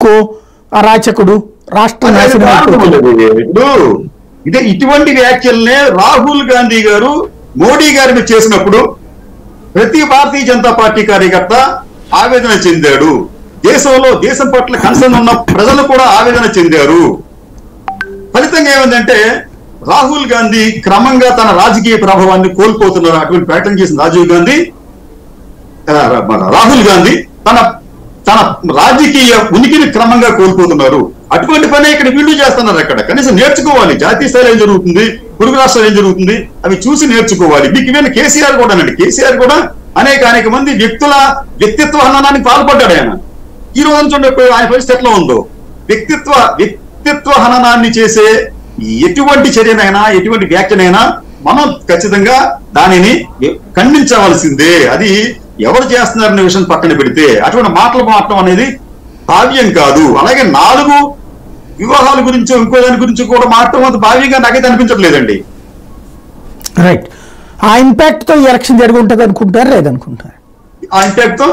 Psycho, అరాచకుడు, రాష్ట్ర ఇదే ఇటువంటి వ్యాఖ్యలనే రాహుల్ గాంధీ గారు మోడీ గారిని చేసినప్పుడు ప్రతి భారతీయ జనతా పార్టీ కార్యకర్త ఆవేదన చెందాడు. దేశం పట్ల కన్సర్న్ ఉన్న ప్రజలు కూడా ఆవేదన చెందారు. ఫలితంగా ఏమైందంటే రాహుల్ గాంధీ క్రమంగా తన రాజకీయ ప్రభావాన్ని కోల్పోతున్నారు. అటువంటి ప్రకటన చేసిన రాహుల్ గాంధీ తన రాజకీయ ఉనికిని క్రమంగా కోల్పోతున్నారు. అటువంటి పనే ఇక్కడ వీళ్ళు చేస్తున్నారు. అక్కడ కనీసం నేర్చుకోవాలి. జాతీయ స్థాయిలో ఏం జరుగుతుంది, పొరుగు రాష్ట్రాలు ఏం జరుగుతుంది, అవి చూసి నేర్చుకోవాలి. మీకు ఇవన్నీ కేసీఆర్ కూడా అనేక మంది వ్యక్తిత్వ హననానికి పాల్పడ్డాడు. ఆయన ఈ రోజు చూడండి ఆయన పరిస్థితి ఎట్లా ఉందో. వ్యక్తిత్వ హననాన్ని చేసే ఎటువంటి చర్యనైనా, ఎటువంటి వ్యాఖ్యనైనా మనం ఖచ్చితంగా దానిని ఖండించవలసిందే. అది ఎవరు చేస్తున్నారనే విషయం పక్కన పెడితే అటువంటి మాటలు మాట్లాడటం అనేది భావ్యం కాదు. అలాగే 4 వివాహాల గురించో ఇంకో దాని గురించి కూడా మాట్లాడటం అంత భావ్యంగా నాకైతే అనిపించట్లేదండి. రైట్. ఆ ఇంపాక్ట్ తో ఎలక్షన్ జరిగి ఉంటుంది అనుకుంటారు, లేదనుకుంటారు? ఆ ఇంపాక్ట్ తో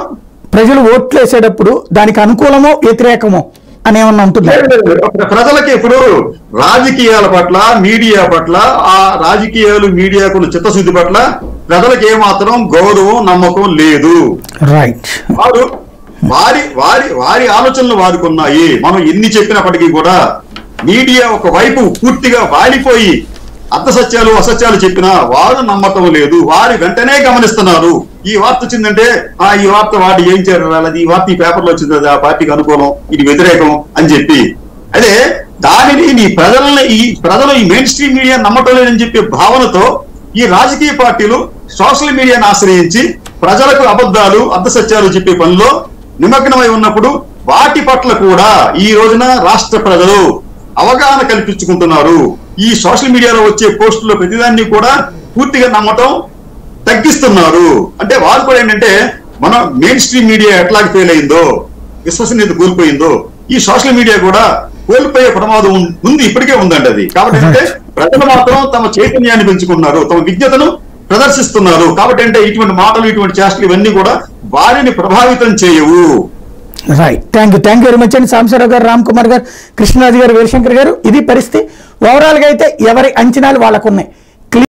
ప్రజలు ఓట్లు వేసేటప్పుడు దానికి అనుకూలమో వ్యతిరేకమో అని ఏమన్నా ఉంటుంది? ప్రజలకి ఇప్పుడు రాజకీయాల పట్ల, మీడియా పట్ల, ఆ రాజకీయాలు మీడియాకున్న చిత్తశుద్ధి పట్ల ప్రజలకు ఏమాత్రం గౌరవం, నమ్మకం లేదు. రైట్. వారి ఆలోచనలు వారుకున్నాయి. మనం ఎన్ని చెప్పినప్పటికీ కూడా మీడియా ఒక వైపు పూర్తిగా వాడిపోయి అసత్యాలు చెప్పినా వారు నమ్మకం లేదు. వారి వెంటనే గమనిస్తున్నారు. ఈ వార్త వచ్చిందంటే ఈ వార్త వాటి ఏం చేయాలి, ఈ వార్త ఈ పేపర్లో వచ్చింది, ఆ పార్టీకి అనుకూలం, ఇది వ్యతిరేకం అని చెప్పి. అదే దానిని ప్రజలు ఈ మెయిన్ స్ట్రీమ్ మీడియా నమ్మటం లేదని చెప్పే భావనతో ఈ రాజకీయ పార్టీలు సోషల్ మీడియాను ఆశ్రయించి ప్రజలకు అబద్ధాలు, అర్ధసత్యాలు చెప్పే పనిలో నిమగ్నమై ఉన్నప్పుడు వాటి పట్ల కూడా ఈ రోజున రాష్ట్ర ప్రజలు అవగాహన కల్పించుకుంటున్నారు. ఈ సోషల్ మీడియాలో వచ్చే పోస్టుల్లో ప్రతిదాన్ని కూడా పూర్తిగా నమ్మటం తగ్గిస్తున్నారు. అంటే వారు కూడా ఏంటంటే మన మెయిన్ స్ట్రీమ్ మీడియా ఎట్లాగ ఫెయిల్ అయిందో, విశ్వసనీయత కోల్పోయిందో, ఈ సోషల్ మీడియా కూడా కోల్పోయే ప్రమాదం ఉంది, ఇప్పటికే ఉందండి అది. కాబట్టి అంటే ప్రజలు మాత్రం తమ చైతన్యాన్ని పెంచుకున్నారు, తమ విజ్ఞతను ప్రదర్శిస్తున్నారు. కాబట్టి అంటే ఇటువంటి మాటలు, ఇటువంటి చేష్టలు ఇవన్నీ కూడా వారిని ప్రభావితం చేయవు. Right. Thank you very much అండి. సాంబశివరావు గారు, రామ్ కుమార్ గారు, కృష్ణరాజు గారు, వీరశంకర్ గారు. ఇది పరిస్థితి. ఓవరాల్ గా అయితే ఎవరి అంచనాలు వాళ్ళకు ఉన్నాయి.